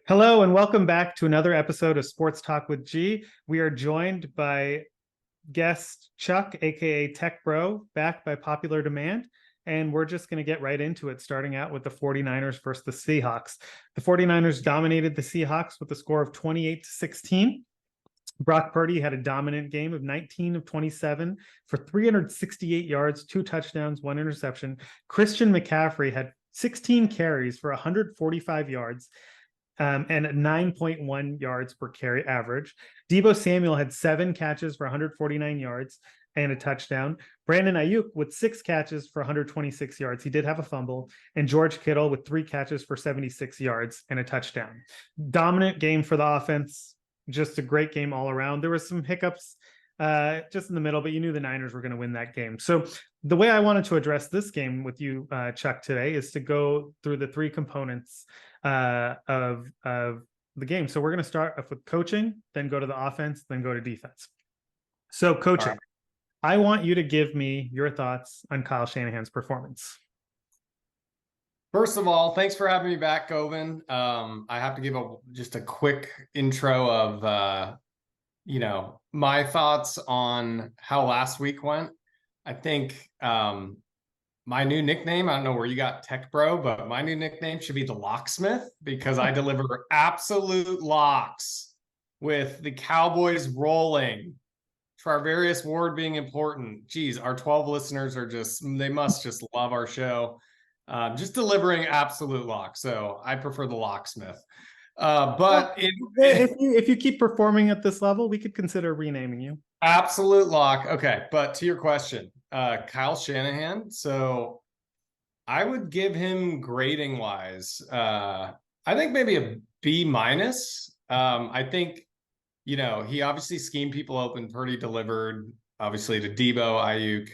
Hello and welcome back to another episode of Sports Talk with G. We are joined by guest Chuck, aka Tech Bro, back by popular demand. And we're just going to get right into it, starting out with the 49ers versus the Seahawks. The 49ers dominated the Seahawks with a score of 28-16. Brock Purdy had a dominant game of 19 of 27 for 368 yards, 2 touchdowns, 1 interception. Christian McCaffrey had 16 carries for 145 yards. And 9.1 yards per carry average. Deebo Samuel had 7 catches for 149 yards and a touchdown. Brandon Ayuk with 6 catches for 126 yards. He did have a fumble. And George Kittle with 3 catches for 76 yards and a touchdown. Dominant game for the offense. Just a great game all around. There were some hiccups just in the middle, but you knew the Niners were going to win that game. So the way I wanted to address this game with you, Chuck, today is to go through the 3 components of the game. So we're going to start off with coaching, then go to the offense, then go to defense. So coaching, right. I want you to give me your thoughts on Kyle Shanahan's performance. First of all, thanks for having me back, Govin. I have to give just a quick intro of my thoughts on how last week went. I think my new nickname, I don't know where you got Tech Bro, but my new nickname should be the Locksmith because I deliver absolute locks with the Cowboys rolling. Tyrese Ward being important. Geez, our 12 listeners they must just love our show. Just delivering absolute locks. So I prefer the Locksmith. But if you keep performing at this level, we could consider renaming you. Absolute lock. Okay, but to your question, Kyle Shanahan. So I would give him grading wise. I think maybe a B minus. I think he obviously schemed people open, pretty delivered. Obviously to Deebo, Ayuk,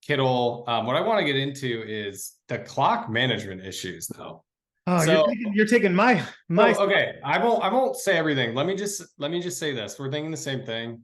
Kittle. What I want to get into is the clock management issues, though. Oh, so, you're taking my. Okay, I won't say everything. Let me just say this. We're thinking the same thing.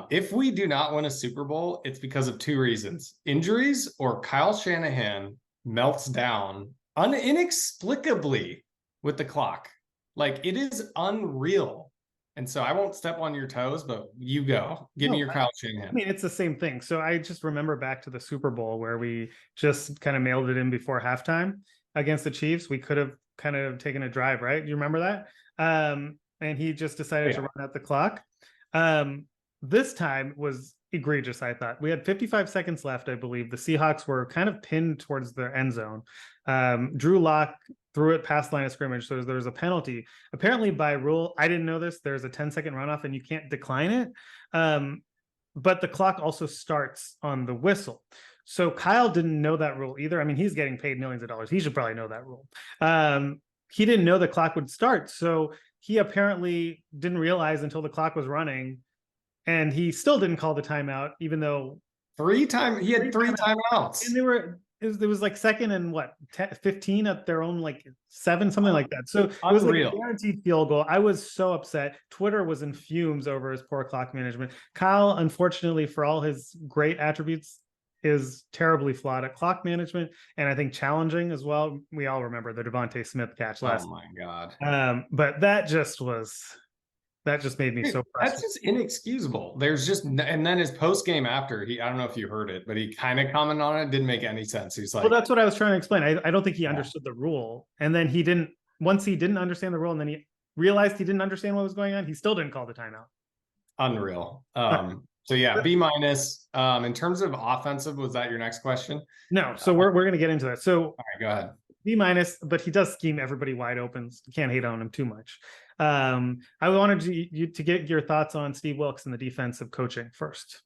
If we do not win a Super Bowl, it's because of 2 reasons: injuries or Kyle Shanahan melts down inexplicably with the clock. Like, it is unreal. And so I won't step on your toes, but you go. Give me your Kyle Shanahan. I mean, it's the same thing. So I just remember back to the Super Bowl where we just kind of mailed it in before halftime against the Chiefs. We could have kind of taken a drive, right? You remember that? And he just decided to run out the clock. This time was egregious, I thought. We had 55 seconds left, I believe. The Seahawks were kind of pinned towards their end zone. Drew Lock threw it past line of scrimmage, so there was a penalty. Apparently, by rule, I didn't know this, there's a 10-second runoff and you can't decline it. But the clock also starts on the whistle. So Kyle didn't know that rule either. I mean, he's getting paid millions of dollars. He should probably know that rule. He didn't know the clock would start. So he apparently didn't realize until the clock was running. And he still didn't call the timeout, even though he had 3 timeouts. And it was like second and 15 at their own 7, something like that. So it was like a guaranteed field goal. I was so upset. Twitter was in fumes over his poor clock management. Kyle, unfortunately, for all his great attributes, is terribly flawed at clock management, and I think challenging as well. We all remember the Devontae Smith catch last. Oh my God! But that just made me so frustrated. That's just inexcusable. And then his post game after, I don't know if you heard it, but he kind of commented on it. Didn't make any sense. He's like, well, that's what I was trying to explain. I don't think he understood the rule. And then once he didn't understand the rule and then he realized he didn't understand what was going on, he still didn't call the timeout. Unreal. So yeah, B minus. In terms of offensive, was that your next question? No. So we're going to get into that. So all right, go ahead. B minus, but he does scheme everybody wide open. You can't hate on him too much. I wanted you to get your thoughts on Steve Wilks and the defensive coaching first.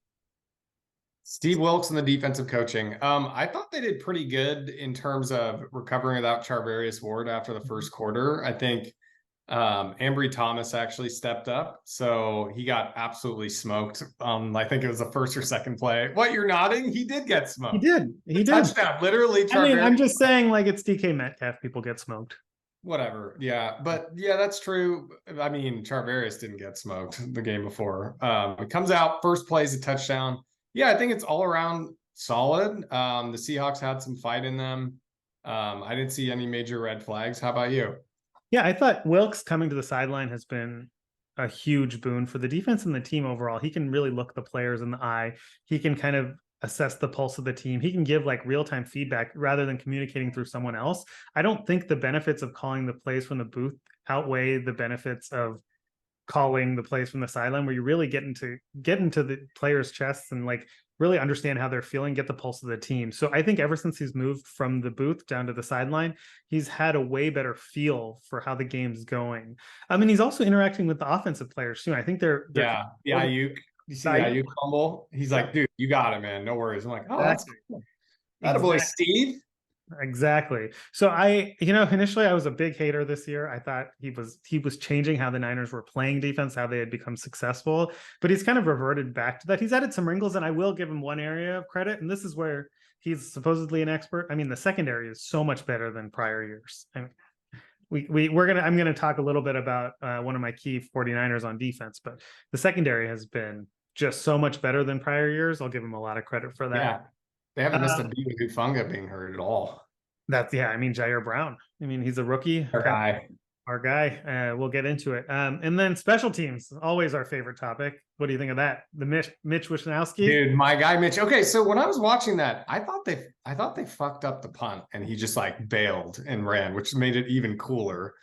Steve Wilks and the defensive coaching. I thought they did pretty good in terms of recovering without Tyrese Ward after the first quarter. I think Ambry Thomas actually stepped up, so he got absolutely smoked. I think it was the first or second play. What, you're nodding? He did get smoked. He did. Touchdown, literally. I mean, I'm just saying, it's DK Metcalf. People get smoked. Whatever. Yeah. But yeah, that's true. I mean, Tyrese didn't get smoked the game before. It comes out, first play is a touchdown. Yeah, I think it's all around solid. The Seahawks had some fight in them. I didn't see any major red flags. How about you? Yeah, I thought Wilkes coming to the sideline has been a huge boon for the defense and the team overall. He can really look the players in the eye. He can kind of assess the pulse of the team. He can give like real-time feedback rather than communicating through someone else. I don't think the benefits of calling the plays from the booth outweigh the benefits of calling the plays from the sideline, where you really get into the players' chests and like really understand how they're feeling, get the pulse of the team. So I think ever since he's moved from the booth down to the sideline, he's had a way better feel for how the game's going. I mean, he's also interacting with the offensive players too. I think they're yeah. You see the Ayuk fumble? He's like, dude, you got it, man. No worries. I'm like, oh, that's cool. Attaboy, Steve. Exactly. So initially I was a big hater this year. I thought he was changing how the Niners were playing defense, how they had become successful, but he's kind of reverted back to that. He's added some wrinkles, and I will give him one area of credit, and this is where he's supposedly an expert. I mean, the secondary is so much better than prior years. I mean, I'm gonna talk a little bit about one of my key 49ers on defense, but the secondary has been just so much better than prior years. I'll give him a lot of credit for that. Yeah. They haven't missed a beat with Hufanga being hurt at all. I mean, Jair Brown. I mean, he's a rookie. Our guy. We'll get into it. And then special teams, always our favorite topic. What do you think of that? The Mitch Wishnowsky? Dude, my guy Mitch. Okay, so when I was watching that, I thought they fucked up the punt and he just like bailed and ran, which made it even cooler.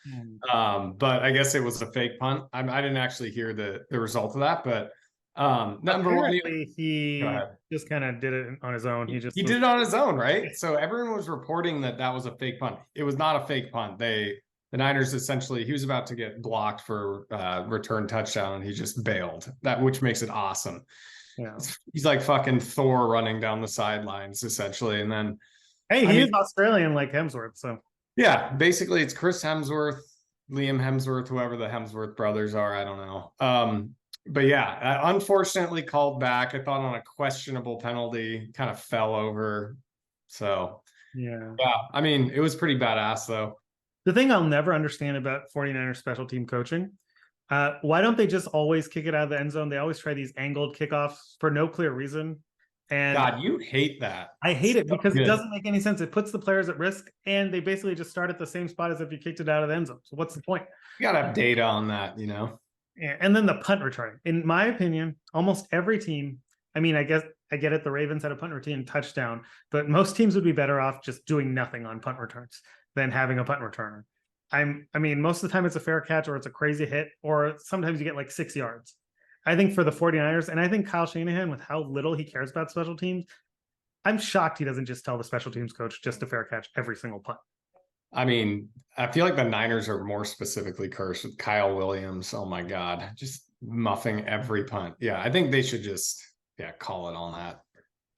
But I guess it was a fake punt. I didn't actually hear the result of that, but number one, he just kind of did it on his own. He did it on his own, right? So everyone was reporting that was a fake punt. It was not a fake punt. The Niners essentially, he was about to get blocked for return touchdown, and he just bailed. Which makes it awesome. Yeah, he's like fucking Thor running down the sidelines essentially, and then he is Australian like Hemsworth, so yeah, basically it's Chris Hemsworth, Liam Hemsworth, whoever the Hemsworth brothers are, I don't know. But yeah, unfortunately called back. I thought on a questionable penalty, kind of fell over. So yeah, I mean, it was pretty badass though. The thing I'll never understand about 49ers special team coaching, why don't they just always kick it out of the end zone? They always try these angled kickoffs for no clear reason. And God, you hate that. I hate it because it doesn't make any sense. It puts the players at risk, and they basically just start at the same spot as if you kicked it out of the end zone. So what's the point? You gotta have data on that, And then the punt return. In my opinion, almost every team, I mean, I guess I get it, the Ravens had a punt return touchdown, but most teams would be better off just doing nothing on punt returns than having a punt returner. I mean, most of the time it's a fair catch or it's a crazy hit, or sometimes you get like 6 yards. I think for the 49ers, and I think Kyle Shanahan, with how little he cares about special teams, I'm shocked he doesn't just tell the special teams coach just a fair catch every single punt. I mean, I feel like the Niners are more specifically cursed with Kyle Williams. Oh my God, just muffing every punt. Yeah, I think they should just call it on that.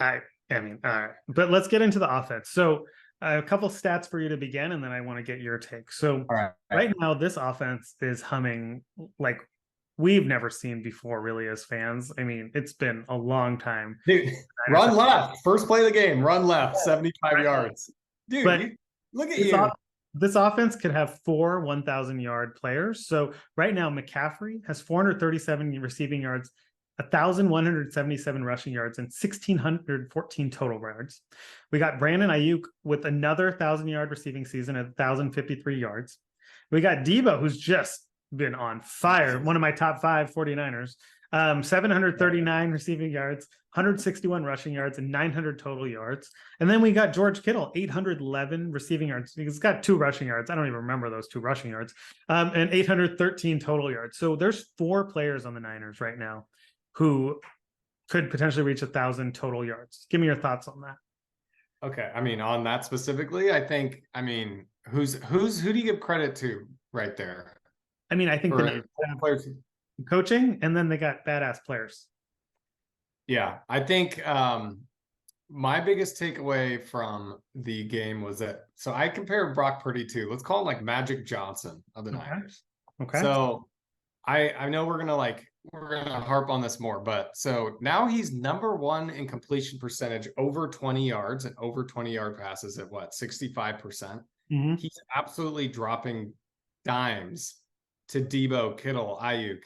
I mean, all right, but let's get into the offense. So a couple stats for you to begin, and then I want to get your take. So right now, this offense is humming like we've never seen before, really, as fans. I mean, it's been a long time. Dude, run left. First play of the game, run left, 75 yards. Dude, but look at you. This offense could have 4 1,000-yard players. So right now, McCaffrey has 437 receiving yards, 1,177 rushing yards, and 1,614 total yards. We got Brandon Ayuk with another 1,000-yard receiving season at 1,053 yards. We got Debo, who's just been on fire. One of my top 5 49ers. 739 receiving yards, 161 rushing yards, and 900 total yards. And then we got George Kittle, 811 receiving yards. He's got 2 rushing yards. I don't even remember those 2 rushing yards. And 813 total yards. So there's 4 players on the Niners right now who could potentially reach 1,000 total yards. Give me your thoughts on that. Okay. I mean, on that specifically, I think, who do you give credit to right there? I mean, I think the players coaching, and then they got badass players. Yeah, I think my biggest takeaway from the game was that, so I compare Brock Purdy to, let's call him like Magic Johnson of the Niners. Okay. So I know we're gonna harp on this more, but so now he's number 1 in completion percentage over 20 yards and over 20-yard passes at 65%. Mm-hmm. He's absolutely dropping dimes to Debo, Kittle, Ayuk.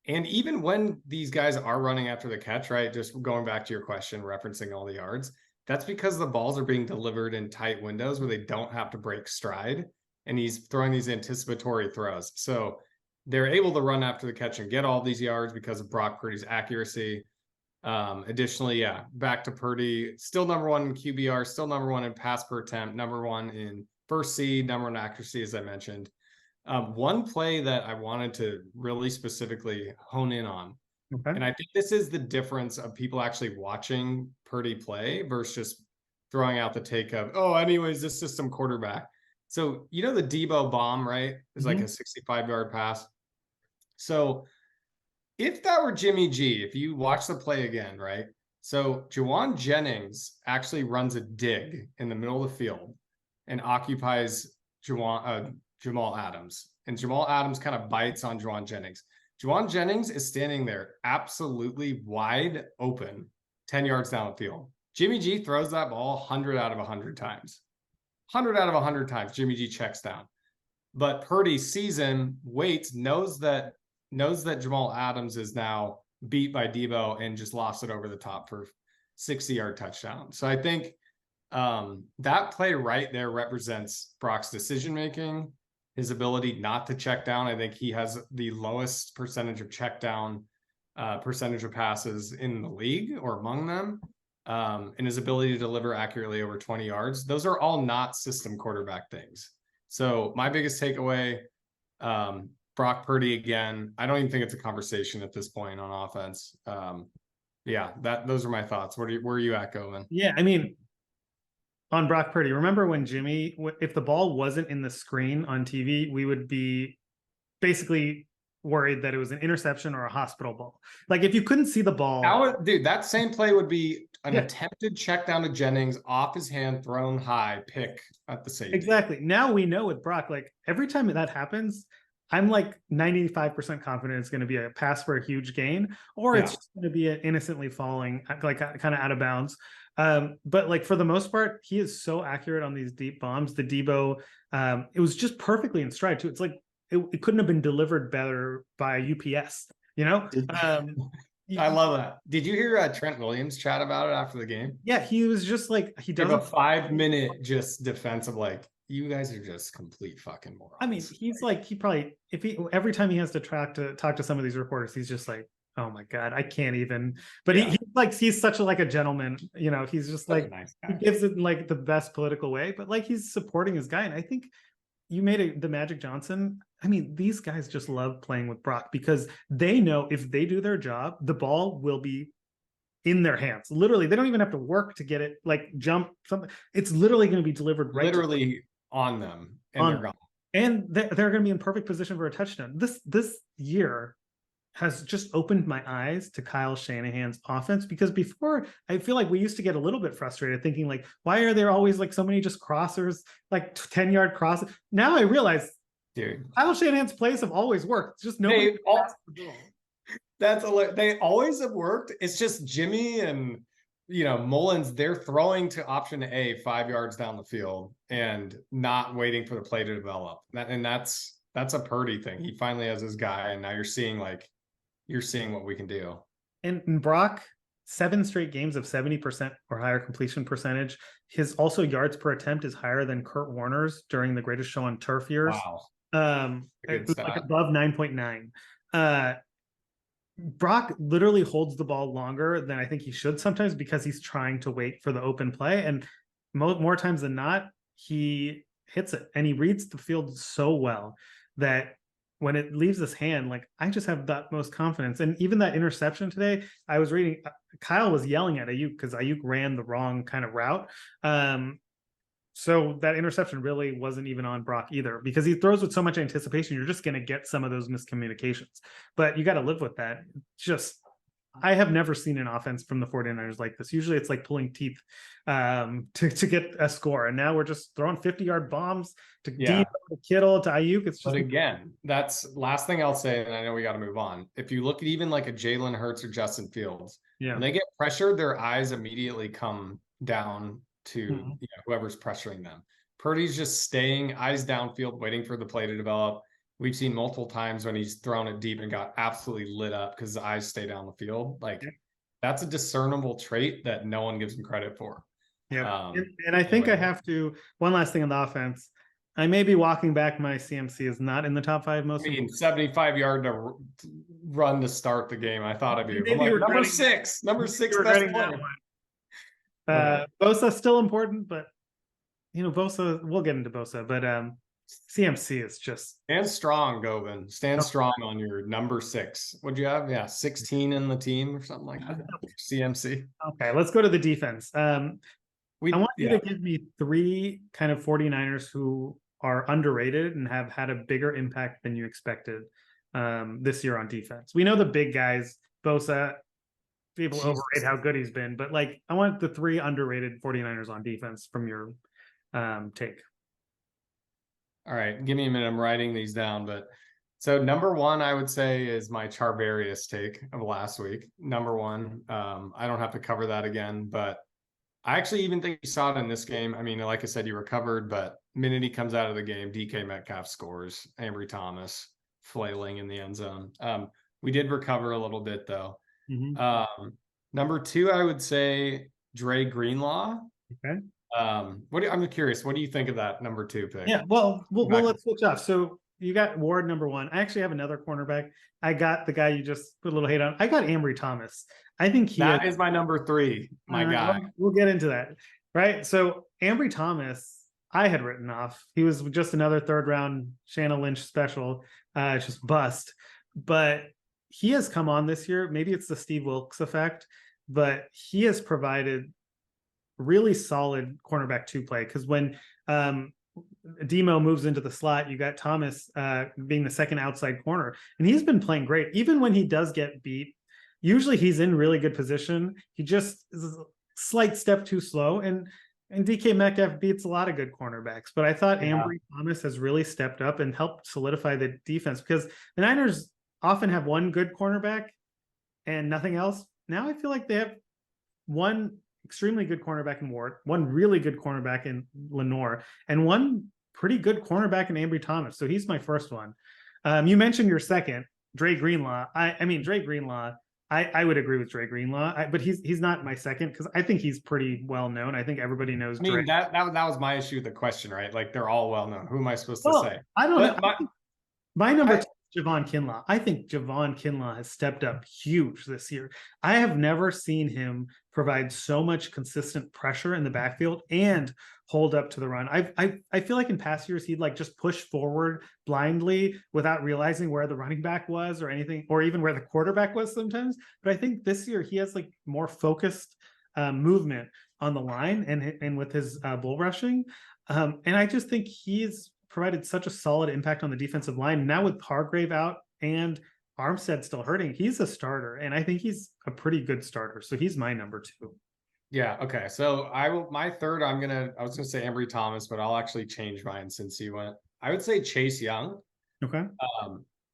And even when these guys are running after the catch, right, just going back to your question, referencing all the yards, that's because the balls are being delivered in tight windows where they don't have to break stride. and he's throwing these anticipatory throws. So they're able to run after the catch and get all these yards because of Brock Purdy's accuracy. Additionally, yeah, back to Purdy, still number one in QBR, still number one in pass per attempt, number one in first seed, number one accuracy, as I mentioned. One play that I wanted to really specifically hone in on, and I think this is the difference of people actually watching Purdy play versus just throwing out the take of, oh, anyways, this system quarterback. So, you know, the Debo bomb, right? It's like a 65-yard pass. So if that were Jimmy G, if you watch the play again, right? So Juwan Jennings actually runs a dig in the middle of the field and occupies Jamal Adams. And Jamal Adams kind of bites on Juwan Jennings. Juwan Jennings is standing there absolutely wide open, 10 yards down the field. Jimmy G throws that ball 100 out of 100 times. 100 out of 100 times, Jimmy G checks down. But Purdy sees him, waits, knows that Jamal Adams is now beat by Debo and just lost it over the top for 60-yard touchdown. So I think that play right there represents Brock's decision-making, his ability not to check down. I think he has the lowest percentage of check down, percentage of passes in the league or among them, and his ability to deliver accurately over 20 yards. Those are all not system quarterback things. So my biggest takeaway, Brock Purdy again. I don't even think it's a conversation at this point on offense. Yeah, those are my thoughts. Where are you at, Govan? Yeah, I mean, on Brock Purdy, remember when Jimmy, if the ball wasn't in the screen on TV, we would be basically worried that it was an interception or a hospital ball. Like if you couldn't see the ball, dude, that same play would be an attempted check down to Jennings, off his hand, thrown high, pick at the safety. Exactly. Now we know with Brock, like every time that happens, I'm like 95% confident it's going to be a pass for a huge gain, or it's just going to be an innocently falling, like kind of out of bounds. But like for the most part, he is so accurate on these deep bombs. The Debo, it was just perfectly in stride too. It's like it couldn't have been delivered better by UPS, you know? I love that. Did you hear Trent Williams chat about it after the game? Yeah, he was just like, he does a 5-minute just defense of like, you guys are just complete fucking morons. I mean, he's like, he probably, every time he has to talk to some of these reporters, he's just like, oh my God, I can't even, but he's such a gentleman, you know, he's just like, nice guy. He gives it like the best political way, but like he's supporting his guy. And I think you made the Magic Johnson. I mean, these guys just love playing with Brock because they know if they do their job, the ball will be in their hands. Literally, they don't even have to work to get it, like jump something. It's literally going to be delivered right literally on them, and they're gone. And they're going to be in perfect position for a touchdown. This year has just opened my eyes to Kyle Shanahan's offense, because before I feel like we used to get a little bit frustrated thinking like, why are there always like so many just crossers, like 10-yard crosses? Now I realize, dude, Kyle Shanahan's plays have always worked. It's just nobody. They always have worked. It's just Jimmy and Mullins, they're throwing to option A 5 yards down the field and not waiting for the play to develop. That's a Purdy thing. He finally has his guy, and now you're seeing what we can do. And Brock, 7 straight games of 70% or higher completion percentage. His also yards per attempt is higher than Kurt Warner's during the Greatest Show on Turf years. Wow. It was like above 9.9. Brock literally holds the ball longer than I think he should sometimes because he's trying to wait for the open play. And more times than not, he hits it, and he reads the field so well that when it leaves his hand, like I just have that most confidence. And even that interception today, I was reading, Kyle was yelling at Ayuk because Ayuk ran the wrong kind of route. So that interception really wasn't even on Brock either, because he throws with so much anticipation. You're just going to get some of those miscommunications, but you got to live with that. I have never seen an offense from the 49ers like this. Usually it's like pulling teeth to get a score. And now we're just throwing 50-yard bombs to Debo, to Kittle, to Ayuk. It's just, but again, that's last thing I'll say. And I know we got to move on. If you look at even like a Jalen Hurts or Justin Fields, when they get pressured, their eyes immediately come down to whoever's pressuring them. Purdy's just staying eyes downfield, waiting for the play to develop. We've seen multiple times when he's thrown it deep and got absolutely lit up because his eyes stay down the field. Like that's a discernible trait that no one gives him credit for. Yeah. And I think I have to, one last thing on the offense. I may be walking back. My CMC is not in the top 5 most. I mean, 75-yard to run to start the game. I thought of you. I'm like, number 6 best player. Bosa's still important, but Bosa, we'll get into Bosa, but CMC is just stand strong, Govin. Stand strong on your number 6. What'd you have? Yeah, 16 in the team or something like that. CMC. Okay, let's go to the defense. I want you to give me 3 kind of 49ers who are underrated and have had a bigger impact than you expected this year on defense. We know the big guys, Bosa. People overrate how good he's been, but like I want the 3 underrated 49ers on defense from your take. All right, give me a minute. I'm writing these down, but so number 1, I would say, is my Charvarius take of last week. Number 1, I don't have to cover that again, but I actually even think you saw it in this game. I mean, like I said, you recovered, but minute he comes out of the game, DK Metcalf scores, Ambry Thomas flailing in the end zone. We did recover a little bit though. Number 2, I would say Dre Greenlaw. Okay. I'm curious, what do you think of that number 2 pick? Yeah, well, let's switch off. So you got Ward number 1. I actually have another cornerback. I got the guy you just put a little hate on. I got Ambry Thomas. I think that is my number 3, my guy. We'll get into that. Right. So Ambry Thomas, I had written off. He was just another 3rd round Shanna Lynch special, just bust. But he has come on this year. Maybe it's the Steve Wilkes effect, but he has provided really solid cornerback 2 play. Because when Demo moves into the slot, you got Thomas being the second outside corner, and he's been playing great. Even when he does get beat, usually he's in really good position. He just is a slight step too slow, and DK Metcalf beats a lot of good cornerbacks. But I thought Ambry Thomas has really stepped up and helped solidify the defense, because the Niners often have one good cornerback and nothing else. Now I feel like they have one extremely good cornerback in Ward, one really good cornerback in Lenore, and one pretty good cornerback in Ambry Thomas. So he's my first one. You mentioned your second, Dre Greenlaw. I mean, Dre Greenlaw, I would agree with Dre Greenlaw, but he's not my second because I think he's pretty well known. I think everybody knows. I mean, Dre. that was my issue with the question, right? Like they're all well known. Who am I supposed to say? I don't know. My number 2 is Javon Kinlaw. I think Javon Kinlaw has stepped up huge this year. I have never seen him provide so much consistent pressure in the backfield and hold up to the run. I feel like in past years he'd like just push forward blindly without realizing where the running back was or anything, or even where the quarterback was sometimes. But I think this year he has like more focused movement on the line and with his bull rushing. And I just think he's provided such a solid impact on the defensive line. Now with Hargrave out and Armstead still hurting, he's a starter, and I think he's a pretty good starter. So he's my number 2. Yeah. Okay. So my third, I was gonna say Ambry Thomas, but I'll actually change mine since he went. I would say Chase Young. Okay.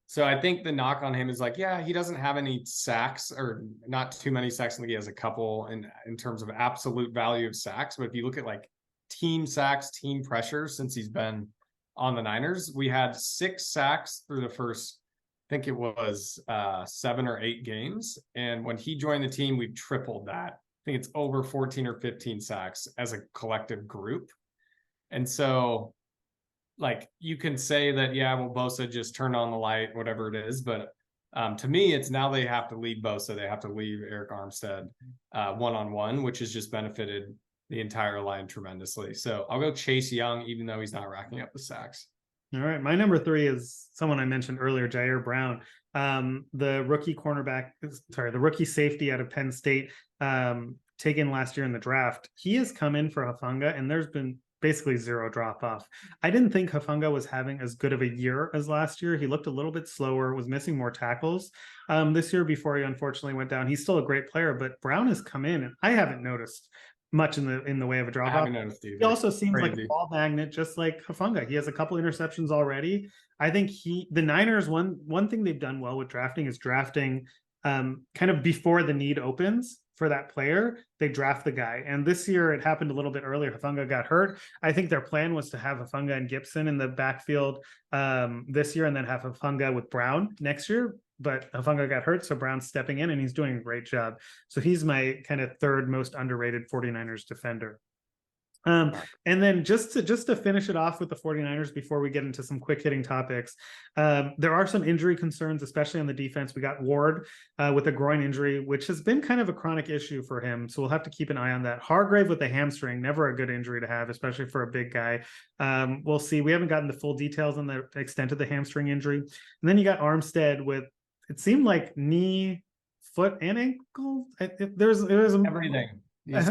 So I think the knock on him is like, yeah, he doesn't have any sacks, or not too many sacks. I think he has a couple in terms of absolute value of sacks. But if you look at like team sacks, team pressure, since he's been on the Niners, we had 6 sacks through the first, I think it was 7 or 8 games. And when he joined the team, we've tripled that. I think it's over 14 or 15 sacks as a collective group. And so like you can say that, yeah, well, Bosa just turned on the light, whatever it is. But to me, it's now they have to leave Bosa. They have to leave Eric Armstead one-on-one, which has just benefited the entire line tremendously. So I'll go Chase Young, even though he's not racking up the sacks. All right. My number 3 is someone I mentioned earlier, Jair Brown, the rookie safety out of Penn State, taken last year in the draft. He has come in for Hufanga, and there's been basically 0 drop off. I didn't think Hufanga was having as good of a year as last year. He looked a little bit slower, was missing more tackles this year before he unfortunately went down. He's still a great player, but Brown has come in, and I haven't noticed much in the way of a drop off. He also seems like a ball magnet, just like Hufanga. He has a couple interceptions already. I think the Niners, one thing they've done well with drafting is drafting kind of before the need opens for that player. They draft the guy, and this year it happened a little bit earlier. Hufanga got hurt. I think their plan was to have Hufanga and Gibson in the backfield this year, and then have Hufanga with Brown next year. But Hufanga got hurt, so Brown's stepping in, and he's doing a great job. So he's my kind of 3rd most underrated 49ers defender. And then just to finish it off with the 49ers before we get into some quick hitting topics, there are some injury concerns, especially on the defense. We got Ward with a groin injury, which has been kind of a chronic issue for him. So we'll have to keep an eye on that. Hargrave with a hamstring, never a good injury to have, especially for a big guy. We'll see. We haven't gotten the full details on the extent of the hamstring injury. And then you got Armstead with, it seemed like knee, foot, and ankle. There's everything. He's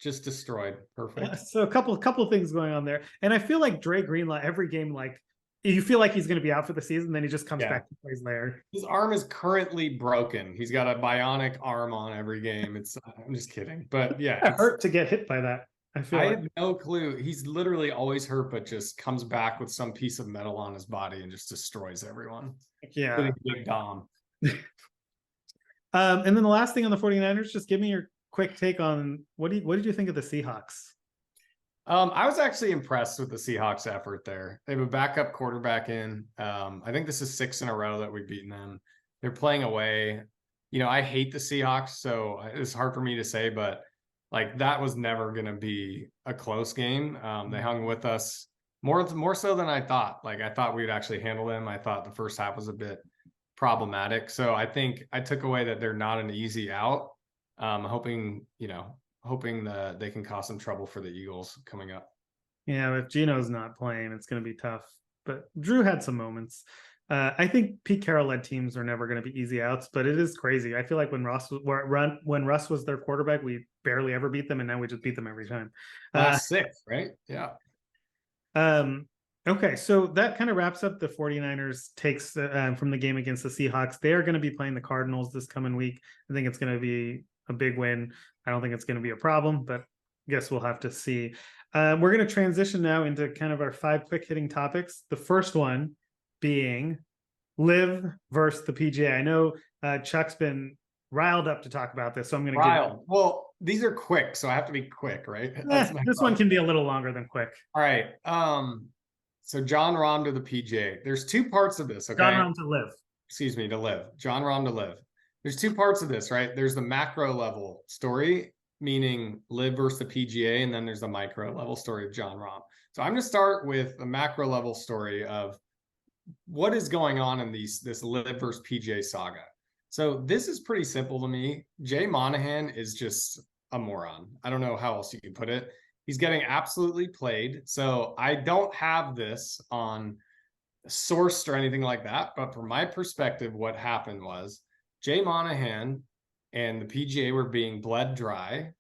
just destroyed. Perfect. So a couple of things going on there. And I feel like Dre Greenlaw, every game, like you feel like he's going to be out for the season, then he just comes back and plays there. His arm is currently broken. He's got a bionic arm on every game. I'm just kidding. But yeah. It hurt to get hit by that. I have no clue. He's literally always hurt, but just comes back with some piece of metal on his body and just destroys everyone. Yeah. Big Dom. And then the last thing on the 49ers, just give me your quick take on what did you think of the Seahawks? I was actually impressed with the Seahawks effort there. They have a backup quarterback in. I think this is 6 in a row that we've beaten them. They're playing away. I hate the Seahawks, so it's hard for me to say, but like that was never going to be a close game. They hung with us more so than I thought. Like I thought we'd actually handle them. I thought the first half was a bit problematic. So I think I took away that they're not an easy out. Hoping that they can cause some trouble for the Eagles coming up. Yeah, if Geno's not playing, it's going to be tough. But Drew had some moments. I think Pete Carroll led teams are never going to be easy outs, but it is crazy. I feel like when Russ was their quarterback, we barely ever beat them, and now we just beat them every time. Last 6, right? Yeah. Okay, so that kind of wraps up the 49ers takes from the game against the Seahawks. They are going to be playing the Cardinals this coming week. I think it's going to be a big win. I don't think it's going to be a problem, but I guess we'll have to see. We're going to transition now into kind of our 5 quick hitting topics. The first one being LIV versus the PGA. I know Chuck's been riled up to talk about this, so I'm going to Well, these are quick, so I have to be quick, right? This one can be a little longer than quick. All right. So Jon Rahm to the PGA. There's 2 parts of this, okay? Jon Rahm to LIV. Excuse me, to LIV. Jon Rahm to LIV. There's 2 parts of this, right? There's the macro level story, meaning LIV versus the PGA, and then there's the micro level story of Jon Rahm. So I'm going to start with the macro level story of what is going on in this LIV versus PGA saga. So this is pretty simple to me. Jay Monahan is just a moron. I don't know how else you can put it. He's getting absolutely played. So I don't have this on sourced or anything like that. But from my perspective, what happened was Jay Monahan and the PGA were being bled dry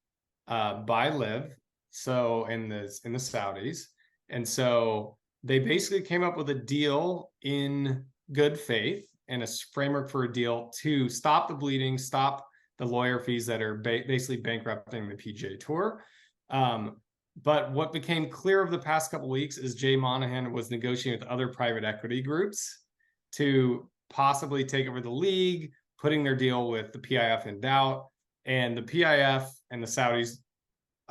by LIV. So in the Saudis. And so they basically came up with a deal in good faith and a framework for a deal to stop the bleeding, stop the lawyer fees that are basically bankrupting the PGA Tour. But what became clear over the past couple of weeks is Jay Monahan was negotiating with other private equity groups to possibly take over the league, putting their deal with the PIF in doubt. And the PIF and the Saudis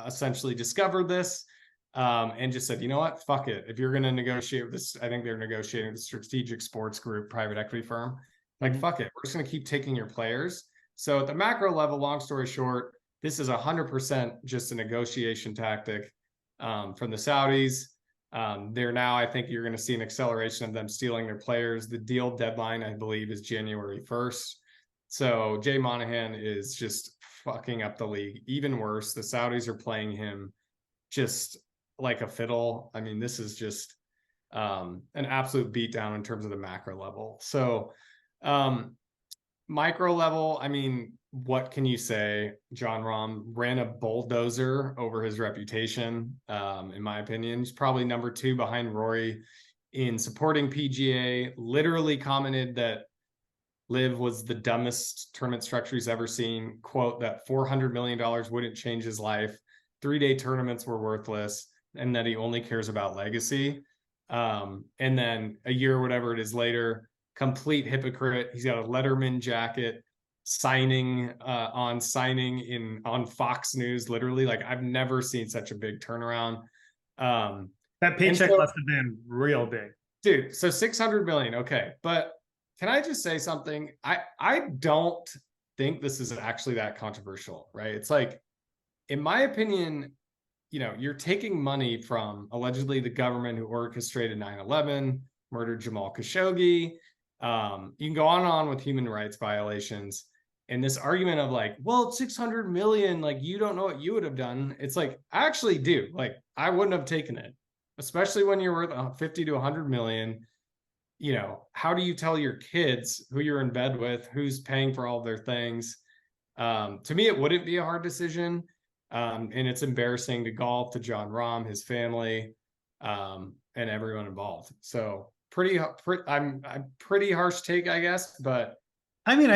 essentially discovered this and just said, you know what, fuck it. If you're going to negotiate with this, I think they're negotiating with the Strategic Sports Group private equity firm. Like, fuck it. We're just going to keep taking your players. So at the macro level, long story short, this is 100% just a negotiation tactic from the Saudis. They're now, I think you're going to see an acceleration of them stealing their players. The deal deadline, I believe, is January 1st. So Jay Monahan is just fucking up the league. Even worse, the Saudis are playing him just like a fiddle. I mean, this is just an absolute beatdown in terms of the macro level. So micro level, I mean, what can you say? Jon Rahm ran a bulldozer over his reputation, in my opinion. He's probably number 2 behind Rory in supporting PGA, literally commented that LIV was the dumbest tournament structure he's ever seen, quote, that $400 million wouldn't change his life, 3-day tournaments were worthless, and that he only cares about legacy. And then a year or whatever it is later, complete hypocrite. He's got a Letterman jacket, signing on Fox News, literally. Like, I've never seen such a big turnaround. That paycheck must have been real big, dude. So 600 million, okay. But can I just say something? I don't think this is actually that controversial, right? It's like, in my opinion, you're taking money from allegedly the government who orchestrated 9/11, murdered Jamal Khashoggi. You can go on and on with human rights violations. And this argument of like, well, 600 million, like, you don't know what you would have done. It's like, I actually do. Like, I wouldn't have taken it, especially when you're worth 50 to 100 million. How do you tell your kids who you're in bed with, who's paying for all of their things? To me, it wouldn't be a hard decision. And it's embarrassing to golf, to John Rahm, his family, and everyone involved. So I'm pretty harsh take, I guess, but I mean,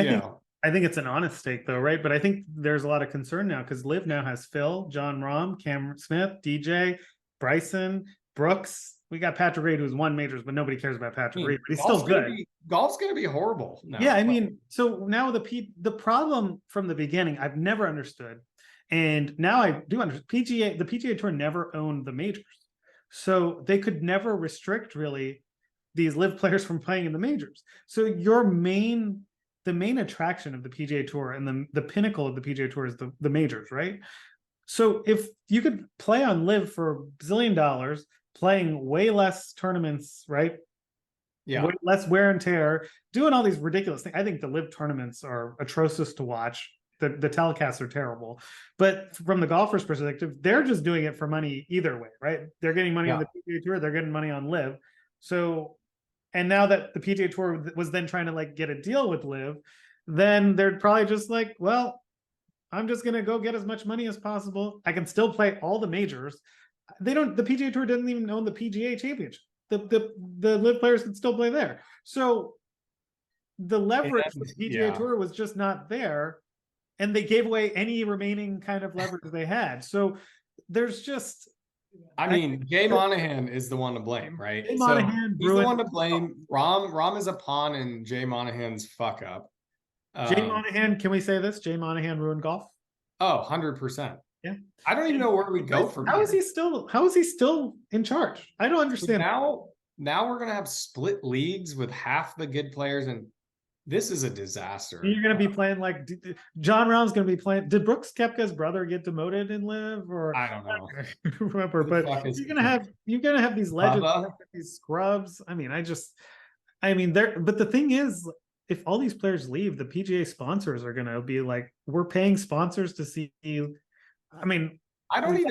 I think it's an honest take though, right? But I think there's a lot of concern now because LIV now has Phil, John Rahm, Cameron Smith, DJ, Bryson, Brooks. We got Patrick Reed, who's won majors, but nobody cares about Patrick Reed. But he's still good. Golf's going to be horrible now. Yeah, I mean, so now the problem from the beginning, I've never understood, and now I do understand. The PGA Tour never owned the majors, so they could never restrict really these LIV players from playing in the majors. So the main attraction of the PGA Tour and the pinnacle of the PGA Tour is the majors, right? So if you could play on LIV for $1 zillion, playing way less tournaments, right? Yeah. Way less wear and tear, doing all these ridiculous things. I think the LIV tournaments are atrocious to watch. The telecasts are terrible. But from the golfer's perspective, they're just doing it for money either way, right? They're getting money on the PGA Tour, they're getting money on LIV. So, and now that the PGA Tour was then trying to like get a deal with LIV, then they're probably just like, well, I'm just gonna go get as much money as possible. I can still play all the majors. The PGA Tour doesn't even own the PGA Championship. The LIV players can still play there. So the leverage for the PGA Tour was just not there, and they gave away any remaining kind of leverage they had. So there's just, I mean, Jay Monahan is the one to blame, right? Jay Monahan, he's the one to blame. Rahm is a pawn in Jay Monahan's fuck up. Jay Monahan, can we say this? Jay Monahan ruined golf. Oh, 100%. Yeah. I don't even know where we go from here. How is he still in charge? I don't understand. So now we're gonna have split leagues with half the good players, and this is a disaster. You're gonna be playing like John Rahm's gonna be playing. Did Brooks Koepka's brother get demoted in LIV? Or I don't know. Remember, but you're gonna have these legends, these scrubs. I mean, but the thing is, if all these players leave, the PGA sponsors are gonna be like, we're paying sponsors to see you. I mean, we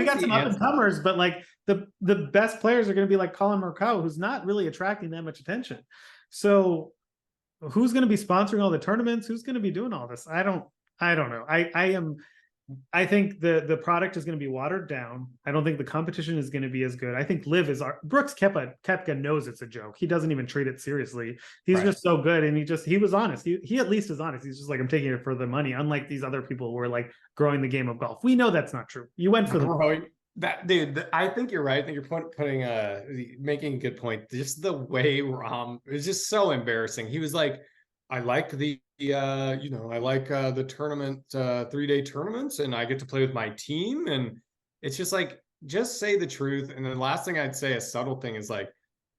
got some up and comers, but like the best players are going to be like Colin Morikawa, who's not really attracting that much attention. So who's going to be sponsoring all the tournaments? Who's going to be doing all this? I don't know. I think the product is going to be watered down. I don't think the competition is going to be as good. I think LIV is Brooks Koepka knows it's a joke. He doesn't even treat it seriously. He's just so good, and he was honest. He at least is honest. He's just like, I'm taking it for the money. Unlike these other people who are like growing the game of golf. We know that's not true. You went for the growing. That dude, I think you're right. I think you're making a good point. Just the way Rahm is just so embarrassing. He was like, I like the tournament, 3-day tournaments, and I get to play with my team. And it's just like, just say the truth. And the last thing I'd say, a subtle thing, is like,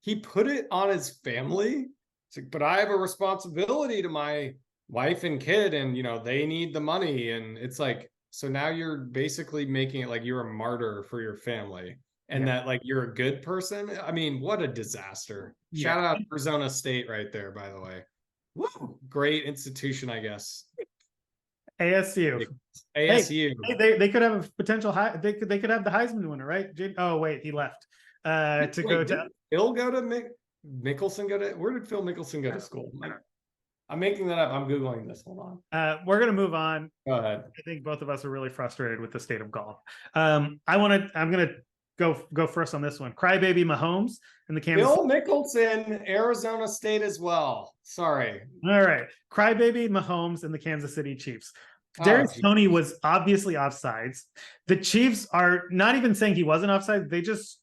he put it on his family. It's like, but I have a responsibility to my wife and kid, and they need the money. And it's like, so now you're basically making it like you're a martyr for your family, and that like you're a good person. I mean, what a disaster. Shout out Arizona State right there, by the way. Woo, great institution, I guess. ASU. Hey, they could have a potential they could have the Heisman winner, right? Oh wait, he left to go to. Phil go to Mickelson go to. Where did Phil Mickelson go to school? I'm making that up. I'm googling this. Hold on. We're gonna move on. Go ahead. I think both of us are really frustrated with the state of golf. I'm gonna go first on this one. Crybaby Mahomes and the Kansas. Phil Mickelson, Arizona State as well. Sorry. All right. Crybaby Mahomes and the Kansas City Chiefs. Darius Toney was obviously offsides. The Chiefs are not even saying he wasn't offside. They just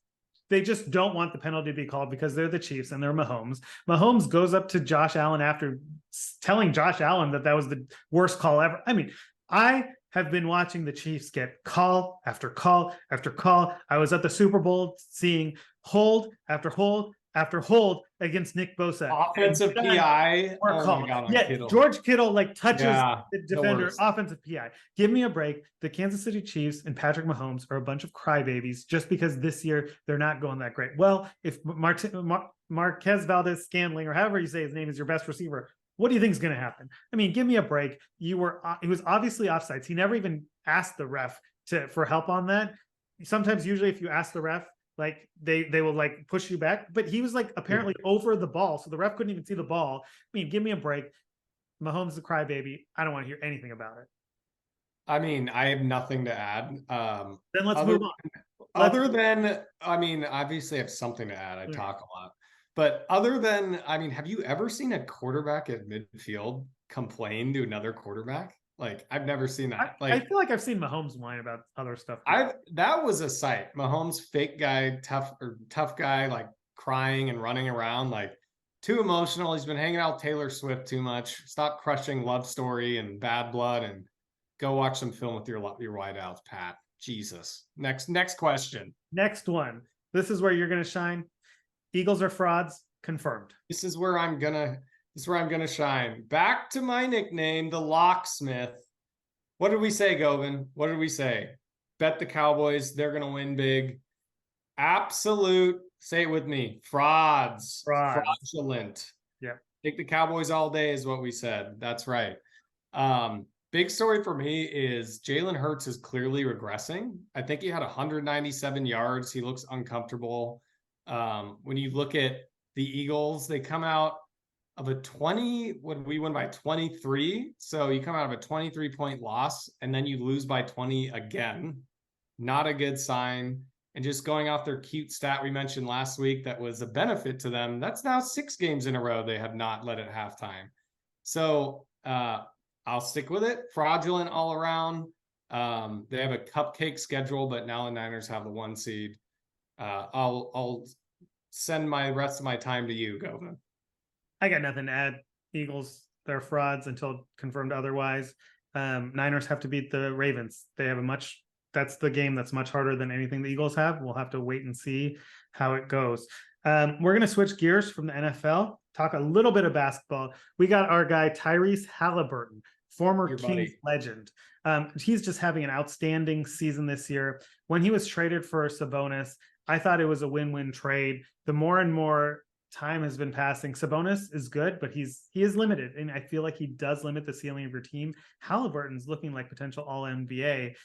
don't want the penalty to be called because they're the Chiefs and they're Mahomes. Mahomes goes up to Josh Allen after telling Josh Allen that was the worst call ever. I mean, I have been watching the Chiefs get call after call after call. I was at the Super Bowl seeing hold after hold after hold against Nick Bosa. Offensive PI. Or Oh call. my God, on Yeah, Kittle. George Kittle like touches Yeah, the the defender, worst. offensive PI. Give me a break. The Kansas City Chiefs and Patrick Mahomes are a bunch of crybabies just because this year they're not going that great. Well, if Marquez Valdez Scantling, or however you say his name, is your best receiver, what do you think is going to happen? I mean, give me a break. He was obviously offsides. He never even asked the ref for help on that. Sometimes, usually, if you ask the ref, like they will like push you back, but he was like apparently over the ball, so the ref couldn't even see the ball. I mean, give me a break. Mahomes is a crybaby. I don't want to hear anything about it. I mean, I have nothing to add. Then let's move on. Other than, I mean, obviously I have something to add. I talk a lot. But other than, I mean, have you ever seen a quarterback at midfield complain to another quarterback? Like, I've never seen that. I feel like I've seen Mahomes whine about other stuff. That was a sight. Mahomes, fake guy, tough guy, like crying and running around, like too emotional. He's been hanging out with Taylor Swift too much. Stop crushing Love Story and Bad Blood and go watch some film with your wideouts, Pat. Jesus. Next question. Next one. This is where you're gonna shine. Eagles are frauds. Confirmed. This is where I'm gonna shine. Back to my nickname, the Locksmith. What did we say, Govin? What did we say? Bet the Cowboys. They're gonna win big. Absolute. Say it with me. Frauds. Fraudulent. Yeah. Take the Cowboys all day is what we said. That's right. Big story for me is Jalen Hurts is clearly regressing. I think he had 197 yards. He looks uncomfortable. When you look at the Eagles, they come out of a 20, when we win by 23. So you come out of a 23-point loss and then you lose by 20 again. Not a good sign. And just going off their cute stat we mentioned last week that was a benefit to them, that's now 6 games in a row they have not led at halftime. So I'll stick with it. Fraudulent all around. They have a cupcake schedule, but now the Niners have the 1 seed. I'll send my rest of my time to you, Govin. I got nothing to add. Eagles, they're frauds until confirmed otherwise. Niners have to beat the Ravens. They have that's the game that's much harder than anything the Eagles have. We'll have to wait and see how it goes. We're going to switch gears from the NFL, talk a little bit of basketball. We got our guy, Tyrese Haliburton, former Kings legend. He's just having an outstanding season this year. When he was traded for Sabonis, I thought it was a win-win trade. The more and more time has been passing, Sabonis is good, but he is limited, and I feel like he does limit the ceiling of your team. Halliburton's looking like potential All-NBA.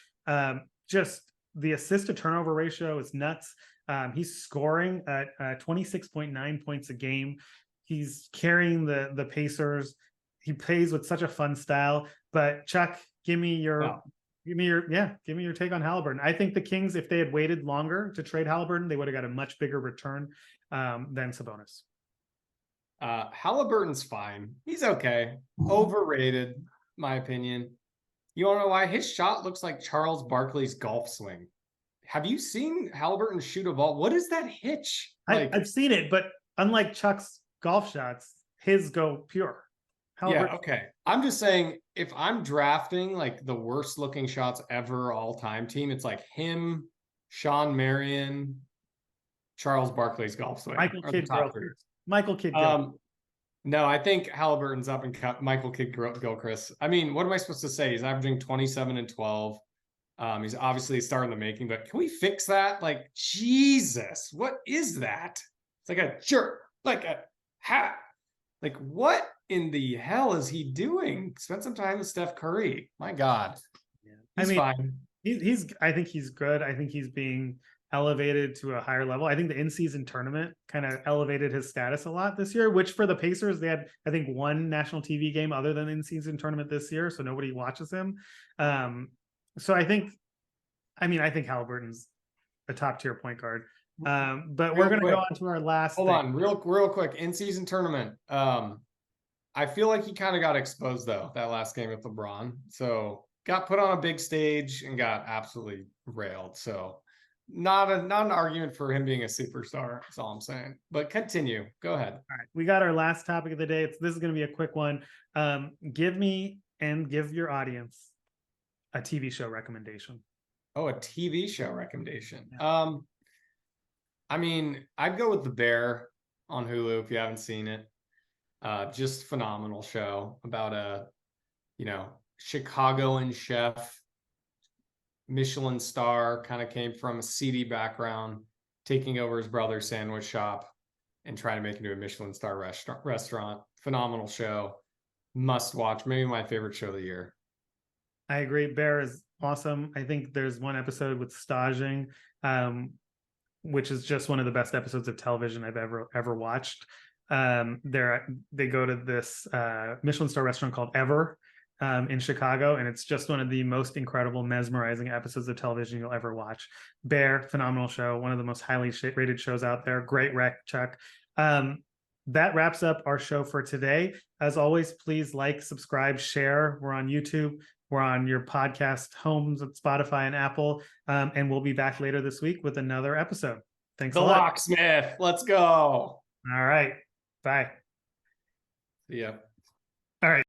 Just the assist to turnover ratio is nuts. He's scoring at 26.9 points a game. He's carrying the Pacers. He plays with such a fun style. But Chuck, give me your take on Haliburton. I think the Kings, if they had waited longer to trade Haliburton, they would have got a much bigger return than Sabonis. Haliburton's fine. He's okay. Overrated, my opinion. You want to know why? His shot looks like Charles Barkley's golf swing. Have you seen Haliburton shoot a ball? What is that hitch? I've seen it, but unlike Chuck's golf shots, his go pure. Yeah, okay. I'm just saying, if I'm drafting like the worst looking shots ever all-time team, it's like him, Sean Marion, Charles Barkley's golf swing. Michael Kidd. No, I think Haliburton's up and Michael Kidd-Gilchrist. I mean, what am I supposed to say? He's averaging 27 and 12. He's obviously a star in the making, but can we fix that? Like, Jesus, what is that? It's like a jerk, like a hat. Like, what in the hell is he doing? Spend some time with Steph Curry. My God. Yeah. He's fine. I think he's good. I think he's being elevated to a higher level. I think the in-season tournament kind of elevated his status a lot this year, which for the Pacers, they had, I think, one national TV game other than in-season tournament this year, so nobody watches him. So I think Haliburton's a top-tier point guard. But we're going to go on to our last Hold on, real quick. In-season tournament. I feel like he kind of got exposed, though, that last game with LeBron. So got put on a big stage and got absolutely railed. So not an argument for him being a superstar. That's all I'm saying. But continue. Go ahead. All right. We got our last topic of the day. This is going to be a quick one. Give me and give your audience a TV show recommendation. Oh, a TV show recommendation. Yeah. I mean, I'd go with The Bear. on Hulu if you haven't seen it. Just phenomenal show about a, Chicagoan chef, Michelin star, kind of came from a seedy background, taking over his brother's sandwich shop and trying to make it into a Michelin star restaurant. Phenomenal show. Must watch. Maybe my favorite show of the year. I agree. Bear is awesome. I think there's one episode with staging, which is just one of the best episodes of television I've ever watched. They go to this Michelin star restaurant called Ever in Chicago, and it's just one of the most incredible, mesmerizing episodes of television you'll ever watch. Bear, phenomenal show, one of the most highly rated shows out there. Great rec, Chuck. That wraps up our show for today. As always, please like, subscribe, share. We're on YouTube. We're on your podcast homes at Spotify and Apple. And we'll be back later this week with another episode. Thanks a lot. The Locksmith. Let's go. All right. Bye. Yeah. All right.